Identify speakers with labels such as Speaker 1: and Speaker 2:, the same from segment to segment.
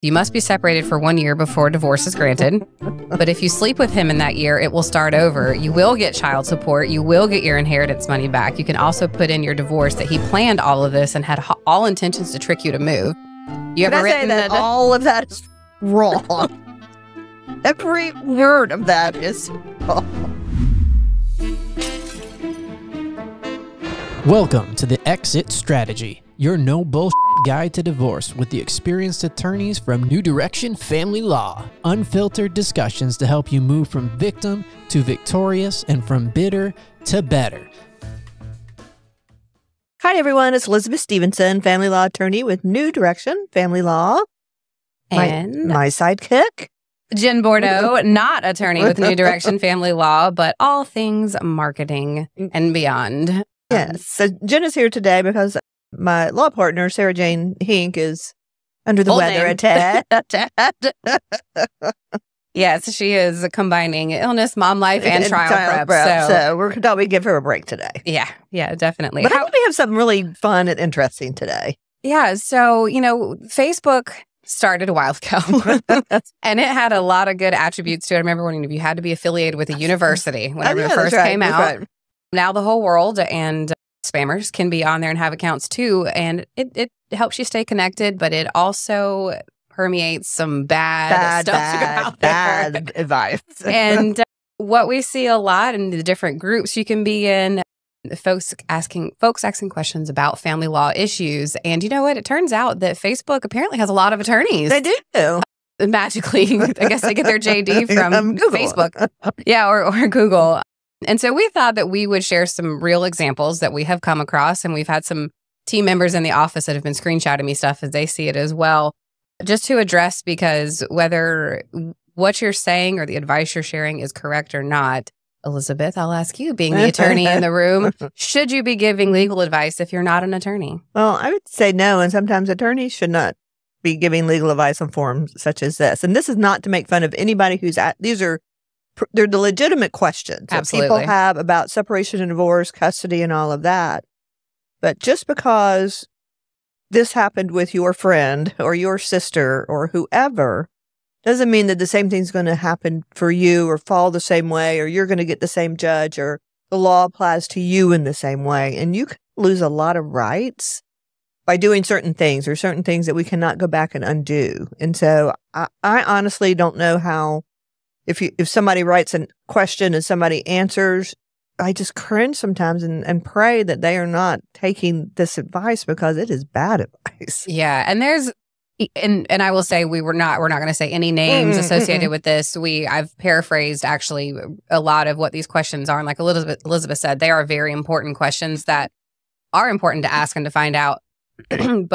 Speaker 1: You must be separated for 1 year before divorce is granted. But if you sleep with him in that year, it will start over. You will get child support. You will get your inheritance money back. You can also put in your divorce that he planned all of this and had all intentions to trick you to move. You ever written that
Speaker 2: all of that is wrong? Every word of that is wrong.
Speaker 3: Welcome to the Exit Strategy, your no bullshit guide to divorce with the experienced attorneys from New Direction Family Law. Unfiltered discussions to help you move from victim to victorious and from bitter to better.
Speaker 2: Hi, everyone. It's Elizabeth Stevenson, family law attorney with New Direction Family Law.
Speaker 1: And
Speaker 2: my sidekick,
Speaker 1: Jen Bordeaux, not attorney with New Direction Family Law, but all things marketing and beyond.
Speaker 2: Yes. So Jen is here today because my law partner, Sarah Jane Hink, is under the weather a tad.
Speaker 1: Yes, she is combining illness, mom life, and trial prep.
Speaker 2: So we thought we'd give her a break today.
Speaker 1: Yeah, definitely.
Speaker 2: But I think we have something really fun and interesting today.
Speaker 1: Yeah, so, Facebook started a while ago, and it had a lot of good attributes to it. I remember when you had to be affiliated with a university whenever it first came out. Right. Now the whole world and spammers can be on there and have accounts too, and it helps you stay connected, but it also permeates some bad stuff out there.
Speaker 2: Bad advice.
Speaker 1: And what we see a lot in the different groups you can be in, folks asking questions about family law issues. And you know what? It turns out that Facebook apparently has a lot of attorneys.
Speaker 2: They do.
Speaker 1: Magically, I guess they get their JD from
Speaker 2: Google.
Speaker 1: Facebook. Yeah, or Google. And so we thought that we would share some real examples that we have come across. And we've had some team members in the office that have been screenshotting me stuff as they see it as well, just to address, because whether what you're saying or the advice you're sharing is correct or not, Elizabeth, I'll ask you, being the attorney in the room, should you be giving legal advice if you're not an attorney?
Speaker 2: Well, I would say no. And sometimes attorneys should not be giving legal advice on forums such as this. And this is not to make fun of anybody they're the legitimate questions that people have about separation and divorce, custody, and all of that. But just because this happened with your friend or your sister or whoever doesn't mean that the same thing's going to happen for you or fall the same way or you're going to get the same judge or the law applies to you in the same way. And you can lose a lot of rights by doing certain things or certain things that we cannot go back and undo. And so I honestly don't know how. If somebody writes a question and somebody answers, I just cringe sometimes and pray that they are not taking this advice because it is bad advice.
Speaker 1: Yeah, and and I will say we're not going to say any names associated with this. I've paraphrased actually a lot of what these questions are, and like Elizabeth said, they are very important questions that are important to ask and to find out. And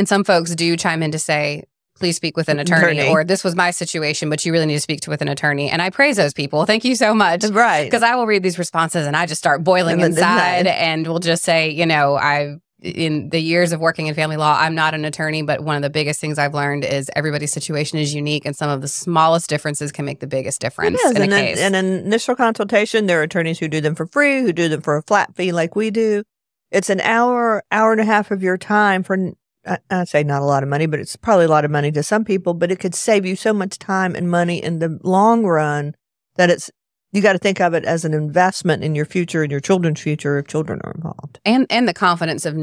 Speaker 1: some folks do chime in to say, please speak with an attorney, or this was my situation, but you really need to speak with an attorney. And I praise those people. Thank you so much.
Speaker 2: Right.
Speaker 1: Because I will read these responses and I just start boiling inside and will just say, in the years of working in family law, I'm not an attorney, but one of the biggest things I've learned is everybody's situation is unique and some of the smallest differences can make the biggest difference in a case.
Speaker 2: In an initial consultation, there are attorneys who do them for free, who do them for a flat fee like we do. It's an hour and a half of your time for I'd say not a lot of money, but it's probably a lot of money to some people, but it could save you so much time and money in the long run that you got to think of it as an investment in your future and your children's future if children are involved.
Speaker 1: And the confidence of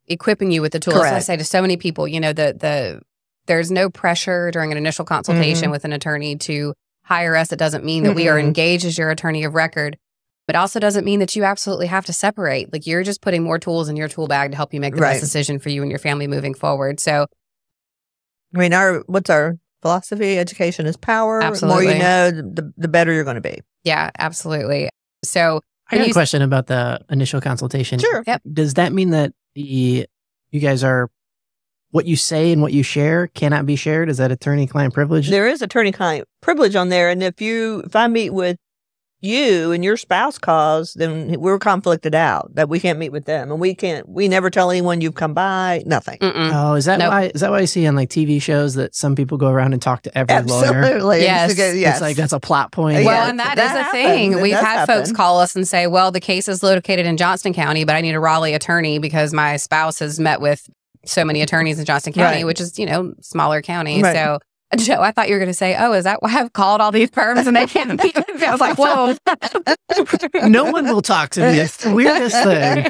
Speaker 1: equipping you with the tools. I say to so many people, there's no pressure during an initial consultation with an attorney to hire us. It doesn't mean that we are engaged as your attorney of record. But also doesn't mean that you absolutely have to separate. Like you're just putting more tools in your tool bag to help you make the best decision for you and your family moving forward. So,
Speaker 2: I mean, what's our philosophy? Education is power.
Speaker 1: Absolutely.
Speaker 2: The more you know, the better you're going to be.
Speaker 1: Yeah, absolutely. So,
Speaker 3: I got a question about the initial consultation.
Speaker 2: Sure.
Speaker 1: Yep.
Speaker 3: Does that mean that you guys are, what you say and what you share cannot be shared? Is that attorney-client privilege?
Speaker 2: There is attorney-client privilege on there, and if I meet with you and your spouse calls, then we're conflicted out that we can't meet with them, and we never tell anyone you've come by, nothing.
Speaker 3: Oh, is that why I see on like TV shows that some people go around and talk to every lawyer?
Speaker 2: Absolutely.
Speaker 1: Yes.
Speaker 3: It's like that's a plot point.
Speaker 1: Well, and that is a thing. We've had folks call us and say, well, the case is located in Johnston County, but I need a Raleigh attorney because my spouse has met with so many attorneys in Johnston County, which is, smaller county.
Speaker 2: Right.
Speaker 1: So, Joe, I thought you were going to say, oh, is that why I've called all these firms and they can't be? I was like, whoa.
Speaker 3: No one will talk to me. It's the weirdest thing.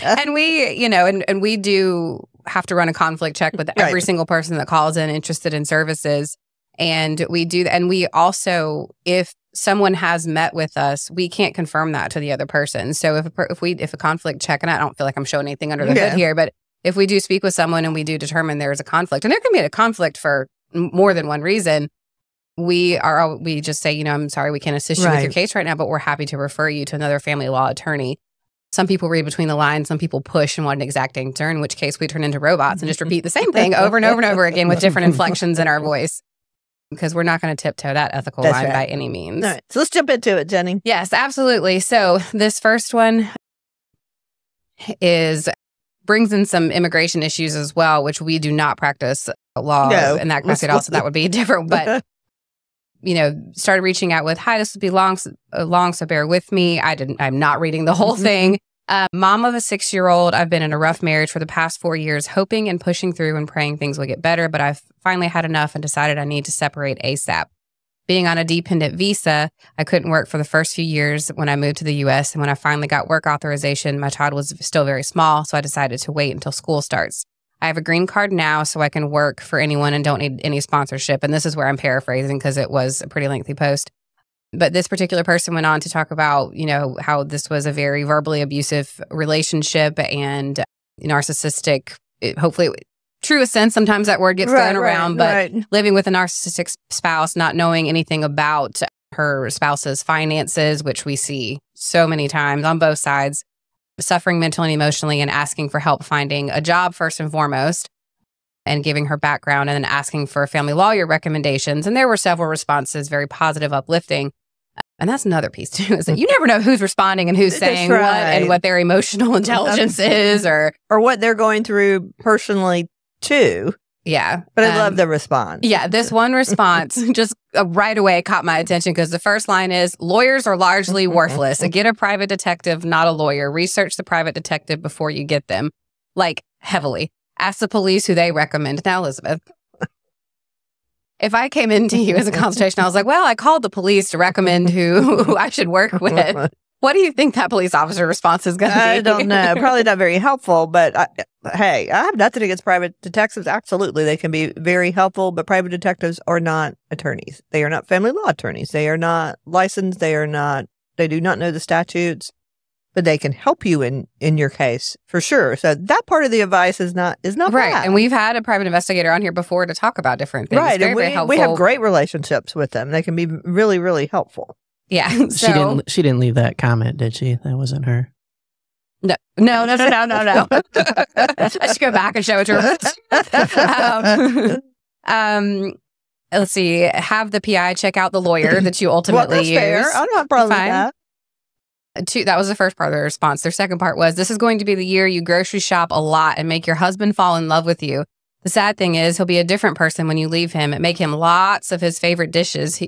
Speaker 1: And we, and we do have to run a conflict check with every single person that calls in interested in services. And we do, and we also, if someone has met with us, we can't confirm that to the other person. So if a conflict check, and I don't feel like I'm showing anything under the hood here, but if we do speak with someone and we do determine there is a conflict, and there can be a conflict for more than one reason, we just say, I'm sorry, we can't assist you with your case right now, but we're happy to refer you to another family law attorney. Some people read between the lines. Some people push and want an exact answer, in which case we turn into robots and just repeat the same thing over and over and over again with different inflections in our voice, because we're not going to tiptoe that ethical line by any means.
Speaker 2: All right. So let's jump into it, Jenny.
Speaker 1: Yes, absolutely. So this first one brings in some immigration issues as well, which we do not practice law in that capacity at all, so that would be different. But, started reaching out with, hi, this would be long, so bear with me. I'm not reading the whole thing. Mom of a 6-year-old. I've been in a rough marriage for the past 4 years, hoping and pushing through and praying things will get better, but I've finally had enough and decided I need to separate ASAP. Being on a dependent visa, I couldn't work for the first few years when I moved to the U.S., and when I finally got work authorization, my child was still very small, so I decided to wait until school starts. I have a green card now, so I can work for anyone and don't need any sponsorship. And this is where I'm paraphrasing because it was a pretty lengthy post. But this particular person went on to talk about, how this was a very verbally abusive relationship and narcissistic, hopefully truest sense. Sometimes that word gets thrown around, but living with a narcissistic spouse, not knowing anything about her spouse's finances, which we see so many times on both sides, suffering mentally and emotionally, and asking for help finding a job first and foremost, and giving her background, and then asking for family lawyer recommendations. And there were several responses, very positive, uplifting. And that's another piece too, is that you never know who's responding and who's saying what and what their emotional intelligence is or
Speaker 2: what they're going through personally too.
Speaker 1: Yeah.
Speaker 2: But I love the response.
Speaker 1: Yeah. This one response just right away caught my attention because the first line is, lawyers are largely worthless. Get a private detective, not a lawyer. Research the private detective before you get them. Like, heavily. Ask the police who they recommend. Now, Elizabeth, if I came into you as a consultation, I was like, well, I called the police to recommend who I should work with. What do you think that police officer response is going to be?
Speaker 2: I don't know. Probably not very helpful, but hey, I have nothing against private detectives. Absolutely. They can be very helpful, but private detectives are not attorneys. They are not family law attorneys. They are not licensed. They do not know the statutes, but they can help you in your case for sure. So that part of the advice is not
Speaker 1: right.
Speaker 2: bad.
Speaker 1: And we've had a private investigator on here before to talk about different things.
Speaker 2: Right.
Speaker 1: Very,
Speaker 2: and we have great relationships with them. They can be really, really helpful.
Speaker 1: Yeah. So,
Speaker 3: she didn't leave that comment, did she? That wasn't her.
Speaker 1: No. I should go back and show it to her. Let's see. Have the PI check out the lawyer that you ultimately use.
Speaker 2: Fair. I don't have a problem with that.
Speaker 1: That was the first part of the response. Their second part was, this is going to be the year you grocery shop a lot and make your husband fall in love with you. The sad thing is he'll be a different person when you leave him and make him lots of his favorite dishes.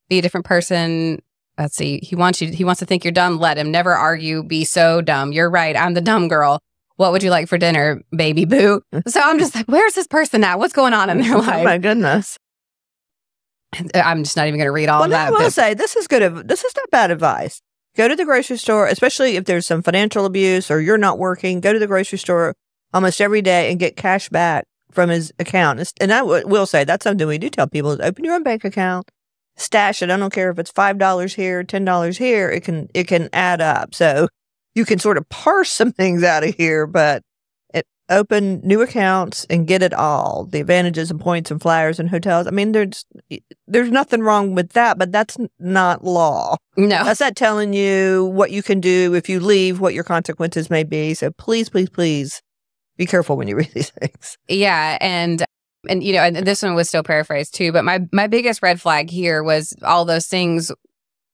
Speaker 1: Be a different person. Let's see. He wants to think you're dumb. Let him. Never argue. Be so dumb. You're right. I'm the dumb girl. What would you like for dinner, baby boo? So I'm just like, where's this person at? What's going on in their life?
Speaker 2: Oh my goodness.
Speaker 1: I'm just not even going to read all of that.
Speaker 2: I will say, this is good. This is not bad advice. Go to the grocery store, especially if there's some financial abuse or you're not working. Go to the grocery store almost every day and get cash back from his account. And I will say, that's something we do tell people, is open your own bank account. Stash it. I don't care if it's $5 here, $10 here. It can add up. So you can sort of parse some things out of here, but open new accounts and get it all. The advantages and points and flyers and hotels. I mean, there's nothing wrong with that, but that's not law.
Speaker 1: No.
Speaker 2: That's not telling you what you can do if you leave, what your consequences may be. So please, please, please be careful when you read these things.
Speaker 1: Yeah. And this one was still paraphrased too, but my biggest red flag here was all those things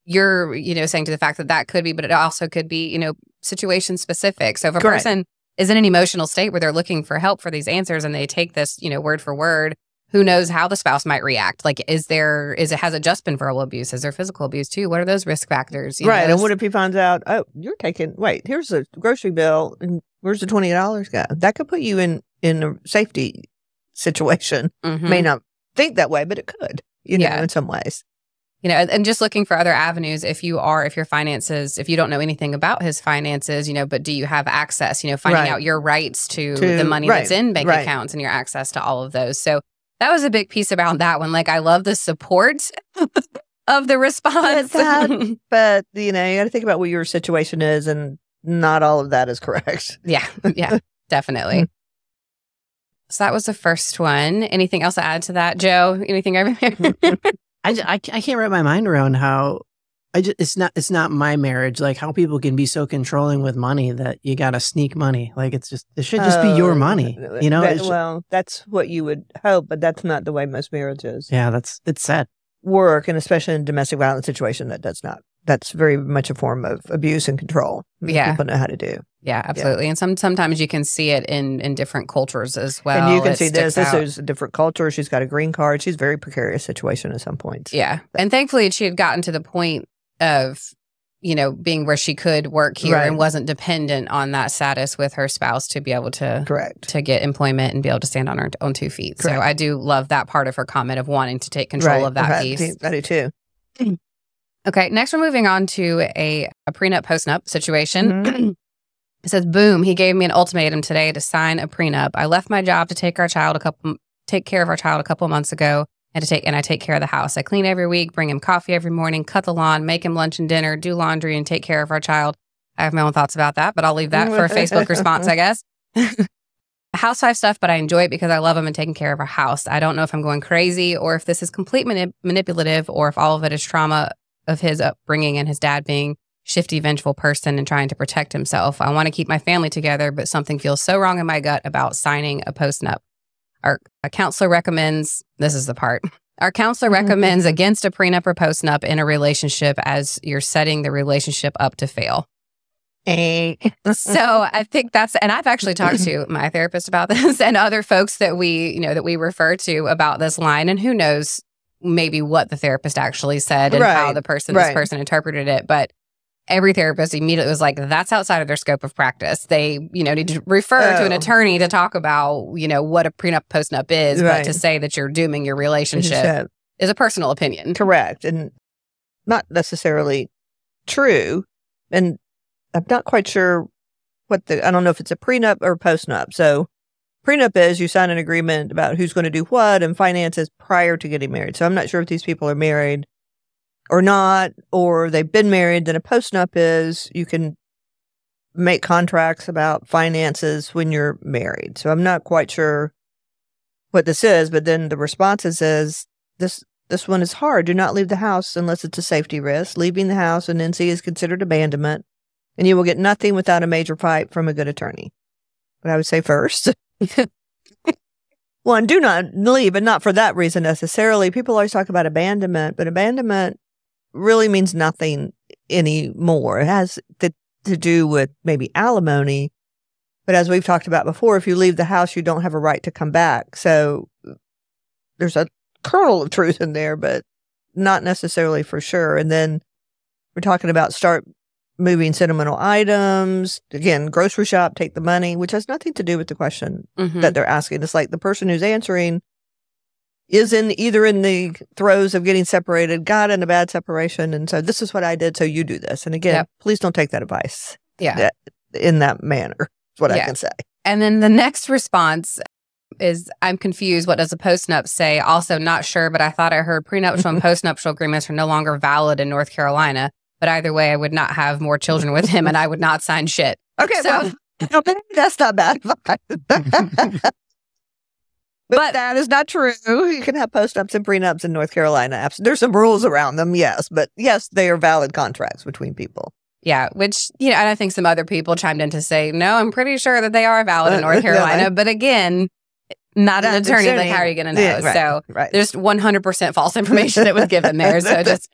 Speaker 1: you're, saying to the fact that could be, but it also could be, situation specific. So if a person is in an emotional state where they're looking for help for these answers and they take this, word for word, who knows how the spouse might react? Like, has it just been verbal abuse? Is there physical abuse too? What are those risk factors?
Speaker 2: Right. And what if he finds out, here's a grocery bill and Where's the $20 go? That could put you in a safety situation. May not think that way, but it could, you know, in some ways.
Speaker 1: You know, and just looking for other avenues if your finances, if you don't know anything about his finances, you know, but do you have access, you know, finding out your rights to the money that's in bank accounts and your access to all of those. So that was a big piece about that one. Like, I love the support of the response.
Speaker 2: But, you know, you got to think about what your situation is, and not all of that is correct.
Speaker 1: Yeah, definitely. So that was the first one. Anything else to add to that, Joe? Anything over there?
Speaker 3: I can't wrap my mind around how it's not my marriage. Like, how people can be so controlling with money that you got to sneak money. Like, it should just be your money. You know,
Speaker 2: well, that's what you would hope, but that's not the way most marriages.
Speaker 3: Yeah, it's sad.
Speaker 2: Work, and especially in a domestic violence situation, that does not. That's very much a form of abuse and control. People know how to do.
Speaker 1: Yeah, absolutely. And sometimes you can see it in different cultures as well.
Speaker 2: And you can see this is a different culture. She's got a green card. She's very precarious situation at some points.
Speaker 1: Yeah. And thankfully she had gotten to the point of, you know, being where she could work here and wasn't dependent on that status with her spouse to be able to to get employment and be able to stand on her own 2 feet. Correct. So I do love that part of her comment of wanting to take control of that piece.
Speaker 2: I do too.
Speaker 1: Okay, next we're moving on to a prenup post-nup situation. It says, boom, he gave me an ultimatum today to sign a prenup. I left my job to take care of our child a couple of months ago and I take care of the house. I clean every week, bring him coffee every morning, cut the lawn, make him lunch and dinner, do laundry, and take care of our child. I have my own thoughts about that, but I'll leave that for a Facebook response, I guess. Housewife stuff, but I enjoy it because I love him and taking care of our house. I don't know if I'm going crazy or if this is complete manipulative or if all of it is trauma of his upbringing and his dad being shifty, vengeful person and trying to protect himself. I want to keep my family together, but something feels so wrong in my gut about signing a post-nup. Our counselor recommends, this is the part, our counselor recommends against a prenup or post-nup in a relationship as you're setting the relationship up to fail. So I think and I've actually talked to my therapist about this and other folks that we refer to about this line, and who knows maybe what the therapist actually said and how this person interpreted it. But every therapist immediately was like, that's outside of their scope of practice. They, need to refer to an attorney to talk about, what a prenup post-nup is, but to say that you're dooming your relationship is a personal opinion.
Speaker 2: Correct. And not necessarily true. And I'm not quite sure I don't know if it's a prenup or post-nup. So prenup is you sign an agreement about who's going to do what and finances prior to getting married. So I'm not sure if these people are married or not, or they've been married. Then a post-nup is you can make contracts about finances when you're married. So I'm not quite sure what this is, but then the responses is this one is hard. Do not leave the house unless it's a safety risk. Leaving the house and NC is considered abandonment, and you will get nothing without a major fight from a good attorney. But I would say first, one, do not leave, and not for that reason necessarily. People always talk about abandonment, but abandonment really means nothing anymore. It has to do with maybe alimony. But as we've talked about before, if you leave the house, you don't have a right to come back. So there's a kernel of truth in there, but not necessarily for sure. And then we're talking about start moving sentimental items. Again, grocery shop, take the money, which has nothing to do with the question that they're asking. It's like the person who's answering is either in the throes of getting separated, got in a bad separation, and so this is what I did, so you do this. And again, please don't take that advice in that manner, is what I can say.
Speaker 1: And then the next response is, I'm confused. What does a post-nup say? Also not sure, but I thought I heard prenuptial and post-nuptial agreements are no longer valid in North Carolina. But either way, I would not have more children with him and I would not sign shit.
Speaker 2: Okay, so that's not bad. But that is not true. You can have post-nups and prenups in North Carolina. There's some rules around them, yes. But yes, they are valid contracts between people.
Speaker 1: Yeah, which, and I think some other people chimed in to say, no, I'm pretty sure that they are valid in North Carolina. But again, not an attorney, like, how are you going to know?
Speaker 2: Yeah,
Speaker 1: there's 100% false information that was given there. So just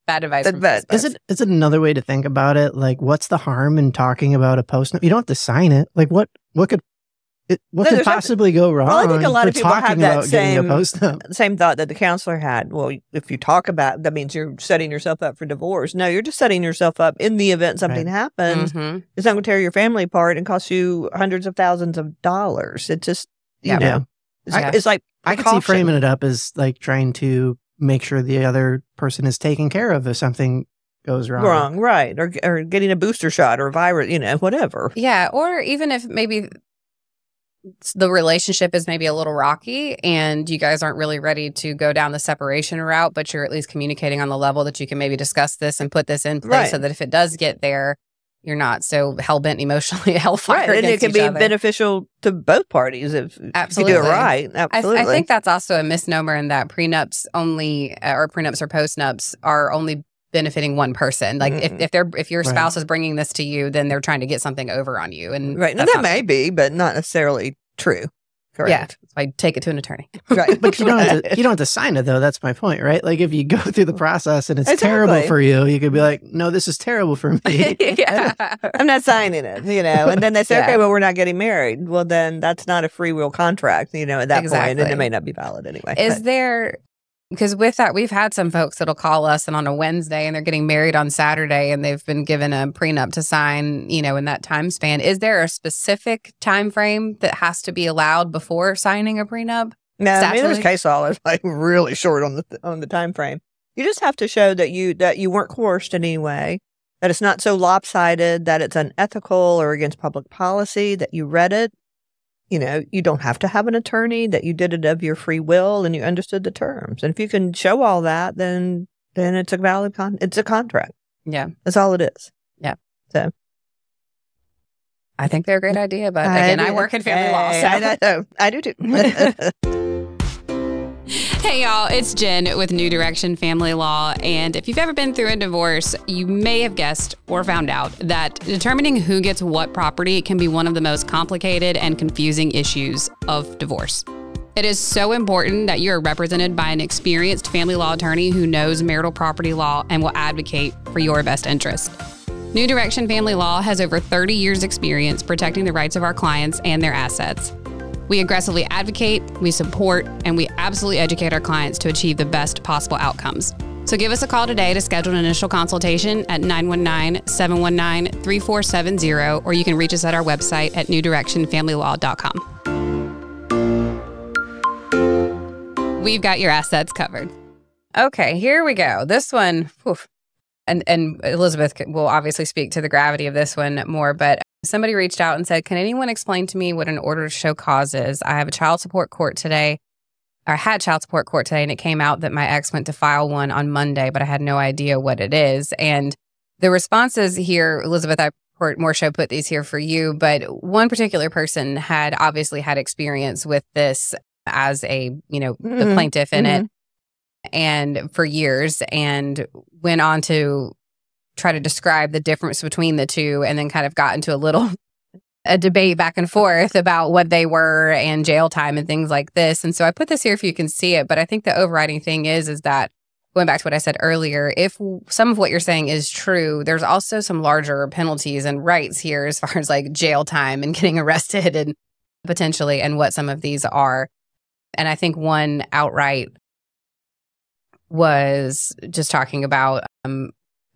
Speaker 1: bad advice.
Speaker 3: Is it another way to think about it? Like, what's the harm in talking about a post-nup? You don't have to sign it. Like, what could What could possibly go wrong?
Speaker 2: Well, I think a lot of people have that
Speaker 3: same
Speaker 2: thought that the counselor had. Well, if you talk about that means you're setting yourself up for divorce. No, you're just setting yourself up in the event something happens. It's not going to tear your family apart and cost you hundreds of thousands of dollars. It just, you know, it's like
Speaker 3: I could see framing it up as like trying to make sure the other person is taken care of if something goes wrong.
Speaker 2: Right. Or getting a booster shot or a virus, you know, whatever.
Speaker 1: Yeah. Or even if maybe the relationship is maybe a little rocky and you guys aren't really ready to go down the separation route, but you're at least communicating on the level that you can maybe discuss this and put this in place so that if it does get there, you're not so hell-bent emotionally hellfire
Speaker 2: and it can be
Speaker 1: other.
Speaker 2: Beneficial to both parties if you do it right. Absolutely.
Speaker 1: I think that's also a misnomer in that prenups only, or prenups or postnups are only benefiting one person. Like if your spouse is bringing this to you, then they're trying to get something over on you. And
Speaker 2: now that may be, but not necessarily true. Correct.
Speaker 1: Yeah, I take it to an attorney.
Speaker 2: Right,
Speaker 3: but you don't have to sign it though. That's my point, right? Like if you go through the process and it's terrible for you, you could be like, "No, this is terrible for me.
Speaker 2: I'm not signing it." You know, and then they say, "Okay, well, we're not getting married." Well, then that's not a free will contract. You know, at that point, and it may not be valid anyway.
Speaker 1: Is there? Because with that, we've had some folks that'll call us and on a Wednesday and they're getting married on Saturday and they've been given a prenup to sign, you know, in that time span. Is there a specific time frame that has to be allowed before signing a prenup?
Speaker 2: No, I mean, there's case law is like really short on the time frame. You just have to show that you weren't coerced in any way, that it's not so lopsided, that it's unethical or against public policy, that you read it. You know, you don't have to have an attorney, that you did it of your free will and you understood the terms. And if you can show all that, then it's a valid it's a contract.
Speaker 1: Yeah.
Speaker 2: That's all it is.
Speaker 1: Yeah.
Speaker 2: So
Speaker 1: I think they're a great idea, but again, I work in family law. So.
Speaker 2: I do too.
Speaker 1: Hey y'all, it's Jen with New Direction Family Law, and if you've ever been through a divorce, you may have guessed or found out that determining who gets what property can be one of the most complicated and confusing issues of divorce. It is so important that you are represented by an experienced family law attorney who knows marital property law and will advocate for your best interest. New Direction Family Law has over 30 years experience protecting the rights of our clients and their assets. We aggressively advocate, we support, and we absolutely educate our clients to achieve the best possible outcomes. So give us a call today to schedule an initial consultation at 919-719-3470, or you can reach us at our website at newdirectionfamilylaw.com. We've got your assets covered. Okay, here we go. This one, and Elizabeth will obviously speak to the gravity of this one more, but somebody reached out and said, "Can anyone explain to me what an order to show cause is? I have a child support court today, or had child support court today, and it came out that my ex went to file one on Monday, but I had no idea what it is." And the responses here, Elizabeth, Morshow put these here for you, but one particular person had obviously had experience with this as a, the plaintiff in it, and for years, and went on to try to describe the difference between the two, and then kind of got into a debate back and forth about what they were and jail time and things like this. And so I put this here if you can see it, but I think the overriding thing is that, going back to what I said earlier, if some of what you're saying is true, there's also some larger penalties and rights here as far as like jail time and getting arrested and potentially, and what some of these are. And I think one outright was just talking about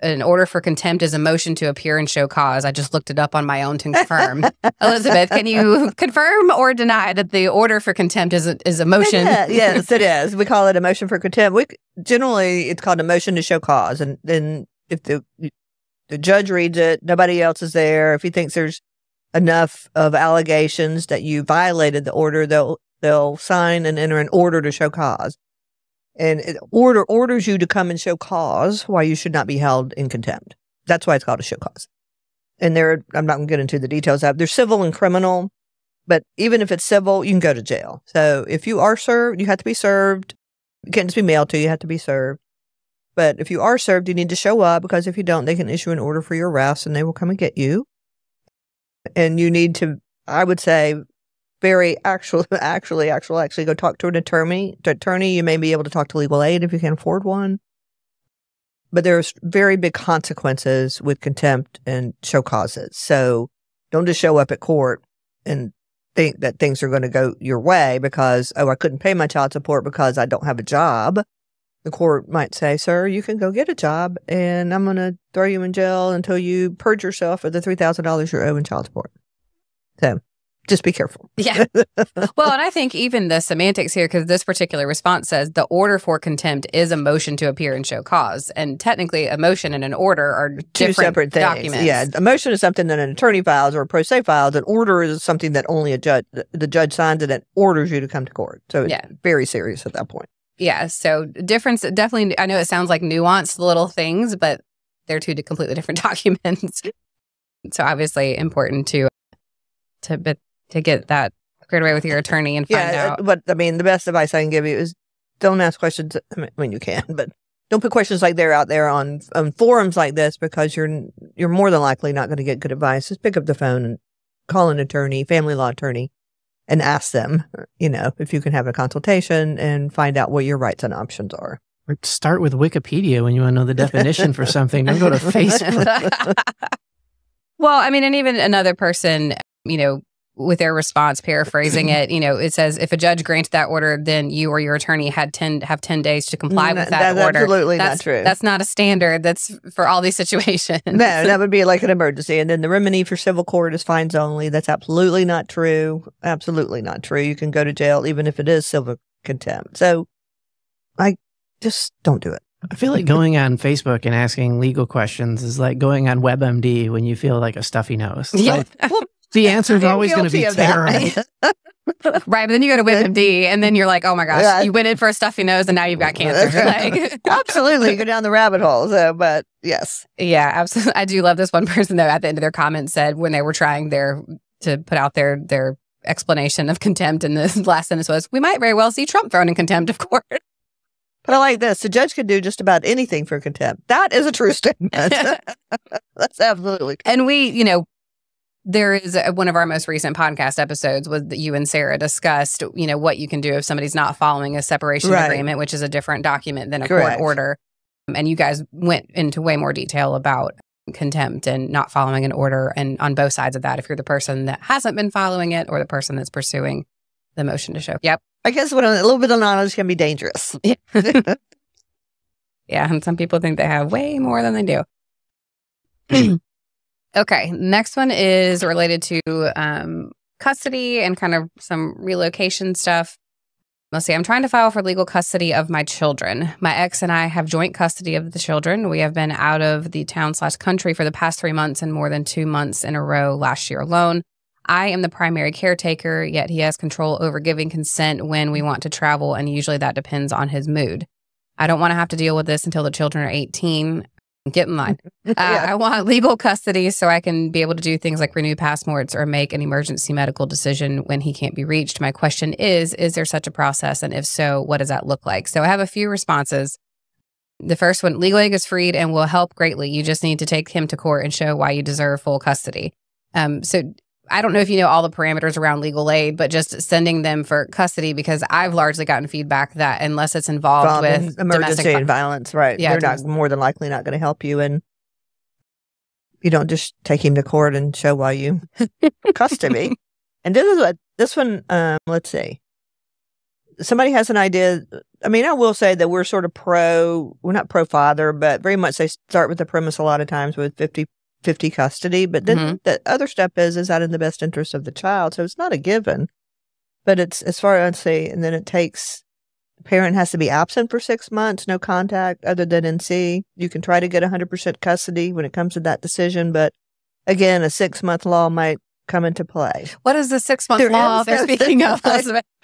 Speaker 1: an order for contempt is a motion to appear and show cause. I just looked it up on my own to confirm. Elizabeth, can you confirm or deny that the order for contempt is a motion?
Speaker 2: Yes, it is. We call it a motion for contempt. Generally, it's called a motion to show cause. And then if the judge reads it, nobody else is there. If he thinks there's enough of allegations that you violated the order, they'll sign and enter an order to show cause. And it orders you to come and show cause why you should not be held in contempt. That's why it's called a show cause. And I'm not going to get into the details of it. There's civil and criminal, but even if it's civil, you can go to jail. So if you are served, you have to be served. You can't just be mailed to you, you have to be served. But if you are served, you need to show up, because if you don't, they can issue an order for your arrest and they will come and get you. And you need to, I would say, actually go talk to an attorney. You may be able to talk to legal aid if you can afford one. But there's very big consequences with contempt and show causes. So don't just show up at court and think that things are going to go your way because, I couldn't pay my child support because I don't have a job. The court might say, sir, you can go get a job and I'm going to throw you in jail until you purge yourself of the $3,000 you owe in child support. So just be careful.
Speaker 1: Yeah. Well, and I think even the semantics here, because this particular response says the order for contempt is a motion to appear and show cause. And technically, a motion and an order are
Speaker 2: two separate things.
Speaker 1: Documents.
Speaker 2: Yeah. A motion is something that an attorney files or a pro se files. An order is something that only the judge signs and it orders you to come to court. So it's very serious at that point.
Speaker 1: Yeah. So difference, definitely, I know it sounds like nuanced little things, but they're two completely different documents. So obviously important to get that squared away with your attorney and find out.
Speaker 2: But I mean, the best advice I can give you is don't ask questions. I mean, you can, but don't put questions like they're out there on forums like this because you're more than likely not going to get good advice. Just pick up the phone and call an attorney, family law attorney, and ask them, if you can have a consultation and find out what your rights and options are.
Speaker 3: Or start with Wikipedia when you want to know the definition for something. Don't go to Facebook.
Speaker 1: Well, I mean, and even another person, with their response, paraphrasing it, it says, if a judge granted that order, then you or your attorney have 10 days to comply with that order.
Speaker 2: That's absolutely not true.
Speaker 1: That's not a standard. That's for all these situations.
Speaker 2: No, that would be like an emergency. And then the remedy for civil court is fines only. That's absolutely not true. Absolutely not true. You can go to jail even if it is civil contempt. So I just don't do it.
Speaker 3: I feel like going on Facebook and asking legal questions is like going on WebMD when you feel like a stuffy nose.
Speaker 1: Yeah.
Speaker 3: Well, the answer is always going to be terror.
Speaker 1: Right, but then you go to WebMD and then you're like, oh my gosh, you went in for a stuffy nose and now you've got cancer. Like,
Speaker 2: absolutely, you go down the rabbit hole. So, but yes.
Speaker 1: Yeah, absolutely. I do love this one person, though, at the end of their comment said when they were trying to put out their explanation of contempt, and the last sentence was, we might very well see Trump thrown in contempt of court.
Speaker 2: But I like this. The judge can do just about anything for contempt. That is a true statement. That's absolutely true.
Speaker 1: And there is one of our most recent podcast episodes was that you and Sarah discussed, what you can do if somebody's not following a separation agreement, which is a different document than a court order. And you guys went into way more detail about contempt and not following an order, and on both sides of that, if you're the person that hasn't been following it or the person that's pursuing the motion to show. Yep.
Speaker 2: I guess a little bit of knowledge can be dangerous.
Speaker 1: Yeah. Yeah, and some people think they have way more than they do. Okay, next one is related to custody and kind of some relocation stuff. Let's see, I'm trying to file for legal custody of my children. My ex and I have joint custody of the children. We have been out of the town/country for the past 3 months and more than 2 months in a row last year alone. I am the primary caretaker, yet he has control over giving consent when we want to travel, and usually that depends on his mood. I don't want to have to deal with this until the children are 18. Get in line. I want legal custody so I can be able to do things like renew passports or make an emergency medical decision when he can't be reached. My question is there such a process? And if so, what does that look like? So I have a few responses. The first one, legal aid is freed and will help greatly. You just need to take him to court and show why you deserve full custody. So I don't know if you know all the parameters around legal aid, but just sending them for custody, because I've largely gotten feedback that unless it's involved with
Speaker 2: emergency and violence, right? Yeah, they're not more than likely not going to help you, and you don't just take him to court and show why you custody. And this one. Let's see. Somebody has an idea. I mean, I will say that we're sort of we're not pro father, but very much they start with the premise a lot of times with 50 custody, but then the other step is that in the best interest of the child? So it's not a given, but it's as far as say, and then it takes, the parent has to be absent for 6 months, no contact other than NC. You can try to get 100% custody when it comes to that decision, but again, a 6-month law might come into play.
Speaker 1: What is the 6-month law they're speaking of?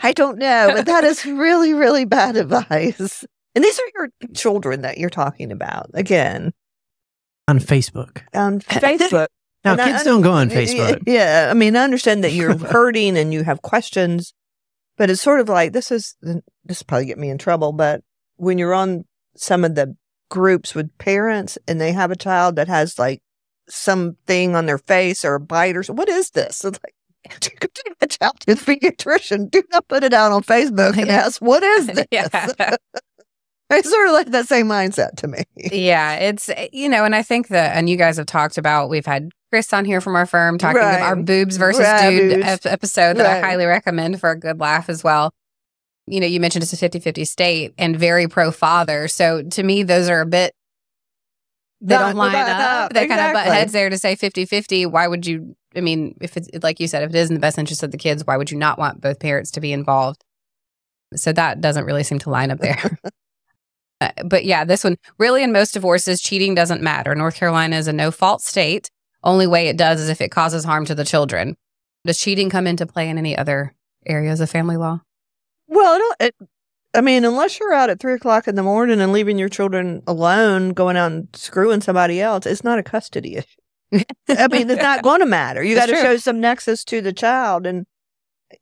Speaker 2: I don't know, but that is really, really bad advice. And these are your children that you're talking about. Again,
Speaker 3: on Facebook.
Speaker 2: On Facebook.
Speaker 3: Now, kids don't go on Facebook.
Speaker 2: Yeah. I mean, I understand that you're hurting and you have questions, but it's sort of like, this probably get me in trouble, but when you're on some of the groups with parents and they have a child that has like something on their face or a bite or something, what is this? It's like, you could take the child to the pediatrician. Do not put it out on Facebook and ask, what is this? Yeah. It's sort of like that same mindset to me.
Speaker 1: Yeah, it's, and I think and you guys have talked about, we've had Chris on here from our firm talking about our boobs versus dude episode that I highly recommend for a good laugh as well. You know, you mentioned it's a 50-50 state and very pro-father. So to me, those are a bit, they don't line up. They kind of butt heads there to say 50-50. Why would you, I mean, if it's, like you said, if it is in the best interest of the kids, why would you not want both parents to be involved? So that doesn't really seem to line up there. But yeah, this one, really in most divorces, cheating doesn't matter. North Carolina is a no-fault state. Only way it does is if it causes harm to the children. Does cheating come into play in any other areas of family law?
Speaker 2: Well, I mean, unless you're out at 3 o'clock in the morning and leaving your children alone, going out and screwing somebody else, it's not a custody issue. I mean, it's not going to matter. You got to show some nexus to the child. And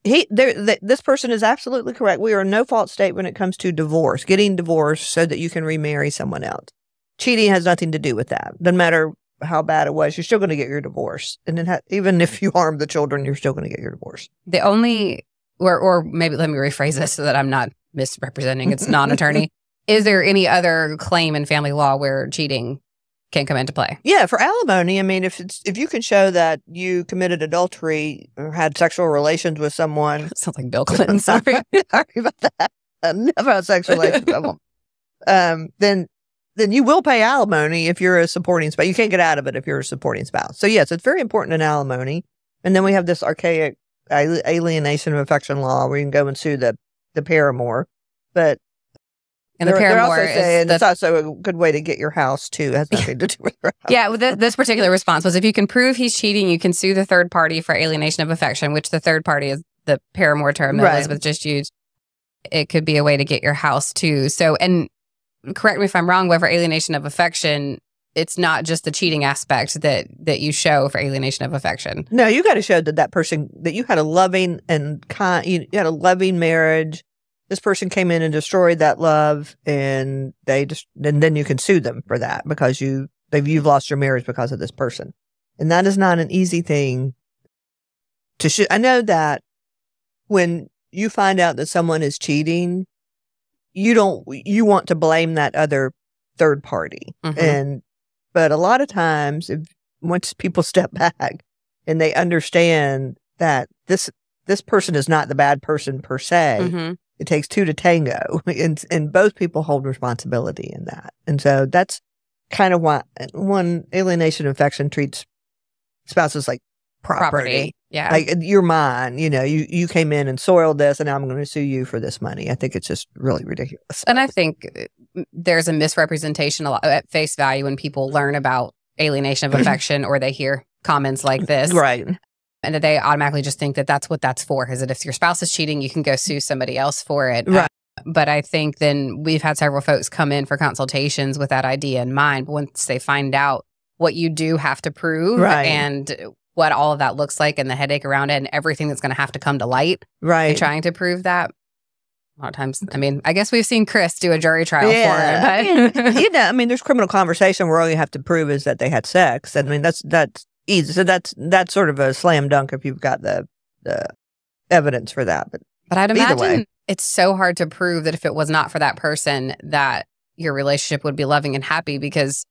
Speaker 2: this person is absolutely correct. We are a no-fault state when it comes to divorce, getting divorced so that you can remarry someone else. Cheating has nothing to do with that. Doesn't matter how bad it was. You're still going to get your divorce. And then even if you harm the children, you're still going to get your divorce.
Speaker 1: The only, or maybe let me rephrase this so that I'm not misrepresenting its non-attorney. Is there any other claim in family law where cheating can come into play?
Speaker 2: Yeah, for alimony, I mean, if you can show that you committed adultery or had sexual relations with someone.
Speaker 1: Sounds like Bill Clinton.
Speaker 2: Sorry about that. Never had sexual relations with them. Then you will pay alimony if you're a supporting spouse. You can't get out of it if you're a supporting spouse. So yes, it's very important in alimony. And then we have this archaic alienation of affection law where you can go and sue the paramour. But
Speaker 1: and the paramour
Speaker 2: it's also a good way to get your house too. It has nothing to do with your house.
Speaker 1: Yeah, this particular response was if you can prove he's cheating, you can sue the third party for alienation of affection, which the third party is the paramour term that Elizabeth just used. It could be a way to get your house too. So, and correct me if I'm wrong, but for alienation of affection, it's not just the cheating aspect that you show for alienation of affection.
Speaker 2: No, you got to show that person, that you had a loving and you had a loving marriage. This person came in and destroyed that love, and then you can sue them for that because you've lost your marriage because of this person. And that is not an easy thing to I know that when you find out that someone is cheating, you want to blame that other third party. But a lot of times once people step back and they understand that this person is not the bad person per se, it takes two to tango, and both people hold responsibility in that. And so that's kind of why one alienation of affection treats spouses like property.
Speaker 1: Yeah.
Speaker 2: Like, you're mine. You know, you came in and soiled this, and now I'm going to sue you for this money. I think it's just really ridiculous.
Speaker 1: And I think there's a misrepresentation a lot at face value when people learn about alienation of affection or they hear comments like this.
Speaker 2: Right.
Speaker 1: And that they automatically just think that that's what that's for, is that if your spouse is cheating, you can go sue somebody else for it.
Speaker 2: Right.
Speaker 1: But I think then we've had several folks come in for consultations with that idea in mind. But once they find out what you do have to prove and what all of that looks like and the headache around it and everything that's going to have to come to light in trying to prove that. A lot of times, I mean, I guess we've seen Chris do a jury trial for it. But
Speaker 2: you know, I mean, there's criminal conversation where all you have to prove is that they had sex. I mean, that's easy. So that's sort of a slam dunk if you've got the evidence for that.
Speaker 1: But I'd imagine it's so hard to prove that if it was not for that person, that your relationship would be loving and happy, because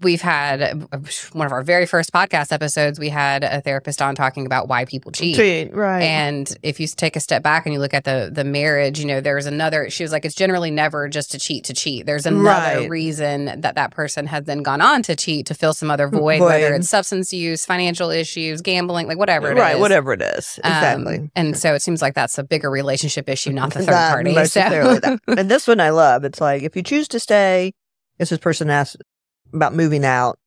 Speaker 1: we've had one of our very first podcast episodes, we had a therapist on talking about why people cheat.
Speaker 2: Right.
Speaker 1: And if you take a step back and you look at the marriage, you know, there's another, she was like, it's generally never just to cheat. There's another reason that person has then gone on to cheat to fill some other void, whether it's substance use, financial issues, gambling, like whatever it is.
Speaker 2: Right, whatever it is. Exactly.
Speaker 1: And so it seems like that's a bigger relationship issue, not the third party.
Speaker 2: And this one I love. It's like, if you choose to stay, this person asked about moving out.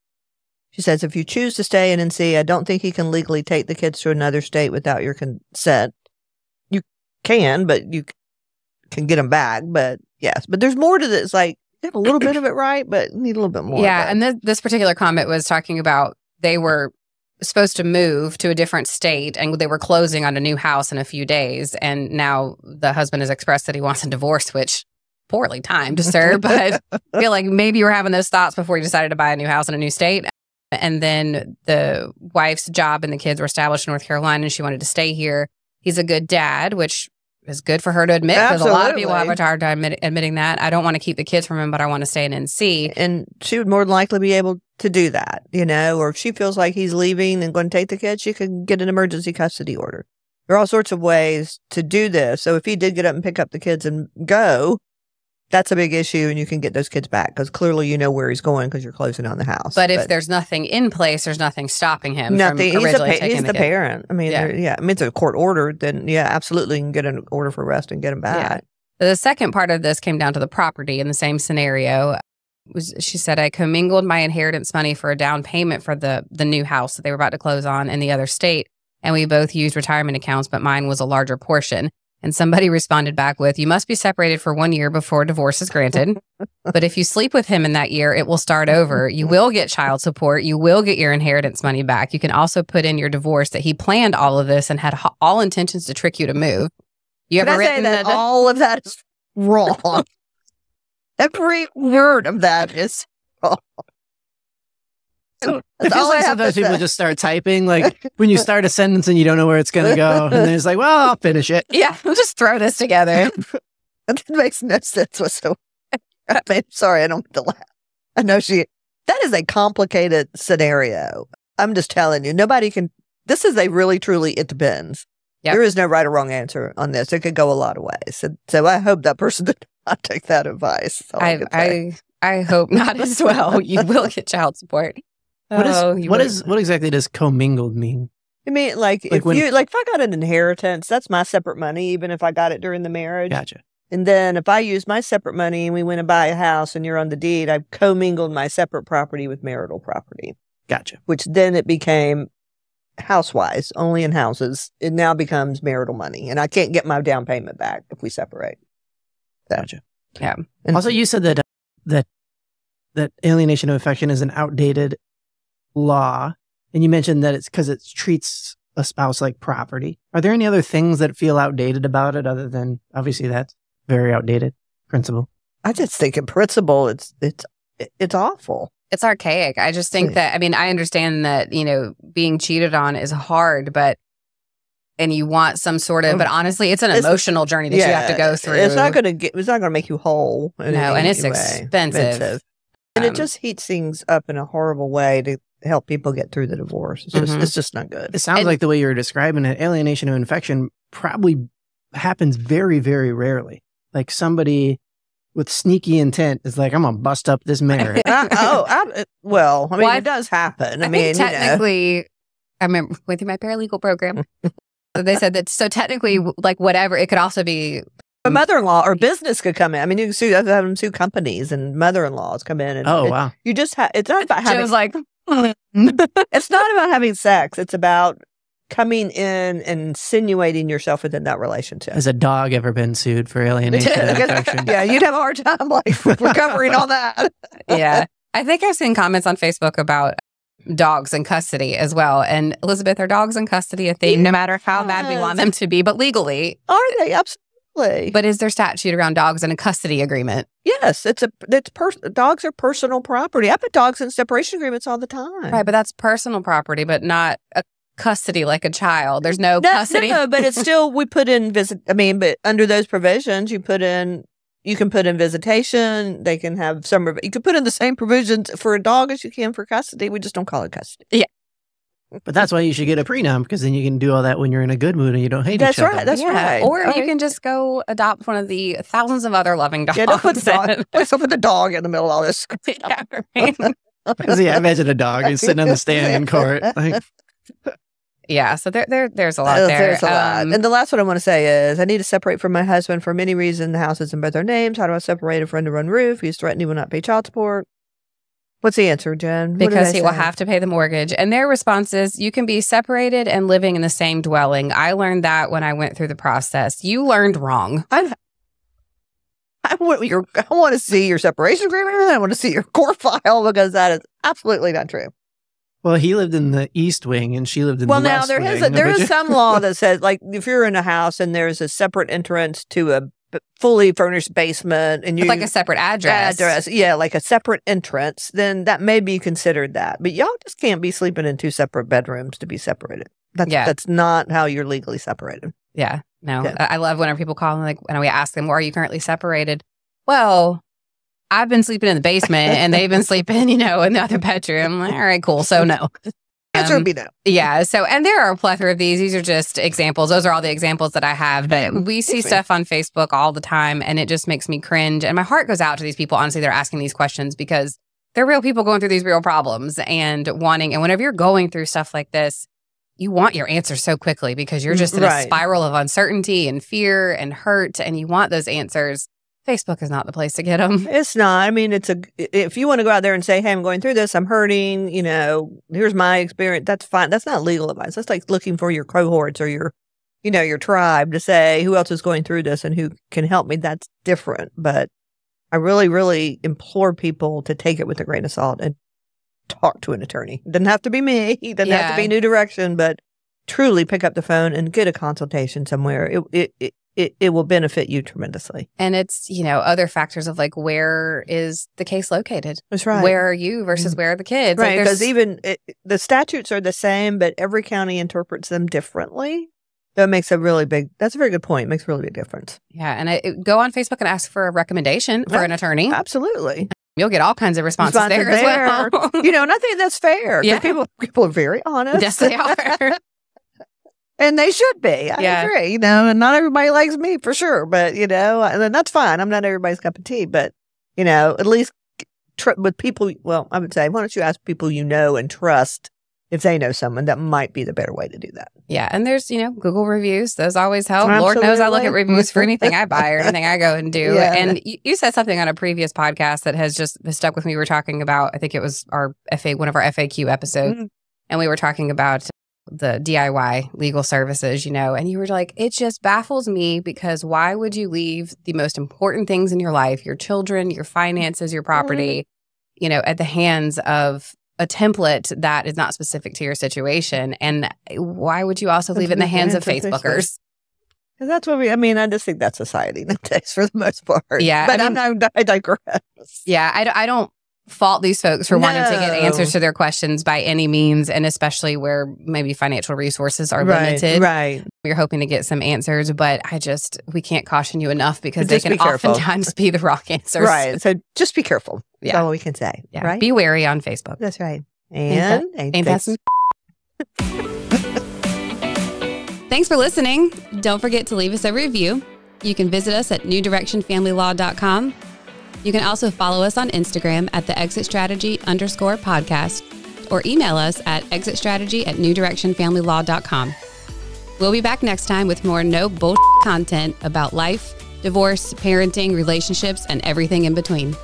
Speaker 2: She says, if you choose to stay in NC, I don't think he can legally take the kids to another state without your consent. You can, but you can get them back. But yes, but there's more to this. Like, you have a little bit of it right, but you need a little bit more.
Speaker 1: Yeah, and this particular comment was talking about they were supposed to move to a different state and they were closing on a new house in a few days. And now the husband has expressed that he wants a divorce, which poorly timed, sir, but I feel like maybe you were having those thoughts before you decided to buy a new house in a new state. And then the wife's job and the kids were established in North Carolina and she wanted to stay here. He's a good dad, which is good for her to admit, because a lot of people have a hard time admitting that. I don't want to keep the kids from him, but I want to stay in NC.
Speaker 2: And she would more than likely be able to do that, you know, or if she feels like he's leaving and going to take the kids, she can get an emergency custody order. There are all sorts of ways to do this. So if he did get up and pick up the kids and go, that's a big issue, and you can get those kids back because clearly you know where he's going because you're closing on the house.
Speaker 1: But if there's nothing in place, there's nothing stopping him from
Speaker 2: he's
Speaker 1: originally taking
Speaker 2: the parent. I mean, I mean, it's a court order, then absolutely, you can get an order for arrest and get him back.
Speaker 1: Yeah. The second part of this came down to the property in the same scenario. She said, I commingled my inheritance money for a down payment for the new house that they were about to close on in the other state, and we both used retirement accounts, but mine was a larger portion. And somebody responded back with, you must be separated for 1 year before divorce is granted. But if you sleep with him in that year, it will start over. You will get child support. You will get your inheritance money back. You can also put in your divorce that he planned all of this and had all intentions to trick you to move. You ever written
Speaker 2: that all of that is wrong? Every word of that is wrong.
Speaker 3: That's all like sometimes people just start typing, like when you start a sentence and you don't know where it's going to go. And then it's like, well, I'll finish it.
Speaker 1: Yeah, we'll just throw this together.
Speaker 2: That makes no sense whatsoever. I mean, sorry, I don't have to laugh. I know that is a complicated scenario. I'm just telling you, nobody can, this is a really, truly, it depends. Yep. There is no right or wrong answer on this. It could go a lot of ways. So I hope that person did not take that advice.
Speaker 1: I hope not as well. You will get child support.
Speaker 3: What exactly does commingled mean?
Speaker 2: I mean, like if I got an inheritance, that's my separate money, even if I got it during the marriage.
Speaker 3: Gotcha.
Speaker 2: And then if I use my separate money and we went to buy a house and you're on the deed, I've commingled my separate property with marital property.
Speaker 3: Gotcha.
Speaker 2: Which then it became house-wise, only in houses. It now becomes marital money, and I can't get my down payment back if we separate.
Speaker 3: Gotcha.
Speaker 1: Yeah.
Speaker 3: And also, you said that alienation of affection is an outdated law, and you mentioned that it's because it treats a spouse like property. Are there any other things that feel outdated about it other than, obviously, that's very outdated principle?
Speaker 2: I just think in principle, it's awful.
Speaker 1: It's archaic. I just think that, I mean, I understand that, being cheated on is hard, and you want some sort of, but honestly, it's an emotional journey that you have to go through.
Speaker 2: It's not going to make you whole.
Speaker 1: And it's expensive.
Speaker 2: And it just heats things up in a horrible way to help people get through the divorce. It's just not good.
Speaker 3: It sounds like the way you were describing it, alienation of affection probably happens very, very rarely. Like somebody with sneaky intent is like, I'm going to bust up this marriage.
Speaker 2: It does happen. I mean,
Speaker 1: technically, I remember went through my paralegal program. They said that, so technically, like whatever, it could also be
Speaker 2: a mother-in-law or business could come in. I mean, you can have them sue companies and mother-in-laws come in. And
Speaker 3: wow.
Speaker 2: You just it's not about having.
Speaker 1: It was like,
Speaker 2: it's not about having sex. It's about coming in and insinuating yourself within that relationship.
Speaker 3: Has a dog ever been sued for alienation of affection?
Speaker 2: Yeah, you'd have a hard time recovering on that.
Speaker 1: Yeah. I think I've seen comments on Facebook about dogs in custody as well. And Elizabeth, are dogs in custody a thing, no matter how bad we want them to be, but legally?
Speaker 2: Are they? Absolutely.
Speaker 1: But is there statute around dogs in a custody agreement?
Speaker 2: Yes, dogs are personal property. I put dogs in separation agreements all the time.
Speaker 1: Right, but that's personal property, but not a custody like a child. There's no custody.
Speaker 2: No, but it's still, we put in but under those provisions, you can put in visitation. They can have you can put in the same provisions for a dog as you can for custody. We just don't call it custody.
Speaker 1: Yeah.
Speaker 3: But that's why you should get a prenup, because then you can do all that when you're in a good mood and you don't hate each other.
Speaker 2: That's right.
Speaker 1: Or you can just go adopt one of the thousands of other loving dogs.
Speaker 2: Yeah, don't put the dog in the middle of all this.
Speaker 1: Yeah, right.
Speaker 3: I imagine a dog is sitting on the stand in court.
Speaker 1: Yeah, so there's a lot there.
Speaker 2: There's a lot. And the last one I want to say is, I need to separate from my husband for many reasons. The house is in both our names. How do I separate a friend to run roof? He's threatened he will not pay child support. What's the answer, Jen?
Speaker 1: Because he will have to pay the mortgage. And their response is, you can be separated and living in the same dwelling. I learned that when I went through the process. You learned wrong.
Speaker 2: I want to see your separation agreement. I want to see your court file, because that is absolutely not true.
Speaker 3: Well, he lived in the East Wing and she lived in the West Wing.
Speaker 2: Well, now there is some law that says, like, if you're in a house and there's a separate entrance to a fully furnished basement, and you
Speaker 1: like a separate address,
Speaker 2: like a separate entrance, then that may be considered that. But y'all just can't be sleeping in two separate bedrooms to be separated. That's not how you're legally separated.
Speaker 1: Yeah. No, I love whenever people call and when we ask them, well, are you currently separated? Well, I've been sleeping in the basement and they've been sleeping, in the other bedroom. All right, cool. So no.
Speaker 2: Answer would be no.
Speaker 1: Yeah. So, and there are a plethora of these. These are just examples. Those are all the examples that I have. But we see stuff on Facebook all the time and it just makes me cringe. And my heart goes out to these people. Honestly, they're asking these questions because they're real people going through these real problems and whenever you're going through stuff like this, you want your answers so quickly because you're just in a spiral of uncertainty and fear and hurt and you want those answers. Facebook is not the place to get them.
Speaker 2: It's not. I mean, if you want to go out there and say, hey, I'm going through this, I'm hurting, here's my experience, that's fine. That's not legal advice. That's like looking for your cohorts or your tribe to say who else is going through this and who can help me. That's different. But I really, really implore people to take it with a grain of salt and talk to an attorney. It doesn't have to be me. It doesn't have to be New Direction, but truly pick up the phone and get a consultation somewhere. It will benefit you tremendously.
Speaker 1: And it's, other factors of where is the case located?
Speaker 2: That's right.
Speaker 1: Where are you versus where are the kids?
Speaker 2: Right, because the statutes are the same, but every county interprets them differently. That makes that's a very good point. It makes a really big difference.
Speaker 1: Yeah, and go on Facebook and ask for a recommendation for an attorney.
Speaker 2: Absolutely.
Speaker 1: You'll get all kinds of responses there as well.
Speaker 2: And I think that's fair. Yeah. People are very honest.
Speaker 1: Yes, they are.
Speaker 2: And they should be. I agree. And not everybody likes me for sure. But, and that's fine. I'm not everybody's cup of tea. But, at least with people, well, I would say, why don't you ask people and trust if they know someone? That might be the better way to do that.
Speaker 1: Yeah. And there's, Google reviews. Those always help. Absolutely. Lord knows I look at reviews for anything I buy or anything I go and do. Yeah. And you said something on a previous podcast that has just stuck with me. We were talking about, I think it was one of our FAQ episodes. Mm-hmm. And we were talking about the DIY legal services, and you were like, it just baffles me because why would you leave the most important things in your life, your children, your finances, your property, at the hands of a template that is not specific to your situation? And why would you also leave it in the hands of Facebookers?
Speaker 2: Because that's what I just think that's society nowadays for the most part.
Speaker 1: Yeah.
Speaker 2: But I digress.
Speaker 1: Yeah. I don't fault these folks for wanting to get answers to their questions by any means, and especially where maybe financial resources are limited.
Speaker 2: Right.
Speaker 1: We're hoping to get some answers, but we can't caution you enough because they can oftentimes be the wrong answers.
Speaker 2: Right. So just be careful. Yeah. That's all we can say.
Speaker 1: Yeah.
Speaker 2: Right?
Speaker 1: Be wary on Facebook.
Speaker 2: That's right. And
Speaker 1: ain't that some Thanks for listening. Don't forget to leave us a review. You can visit us at newdirectionfamilylaw.com. You can also follow us on Instagram at the exitstrategy_podcast or email us at exitstrategy@newdirectionfamilylaw.com. We'll be back next time with more no bullshit content about life, divorce, parenting, relationships, and everything in between.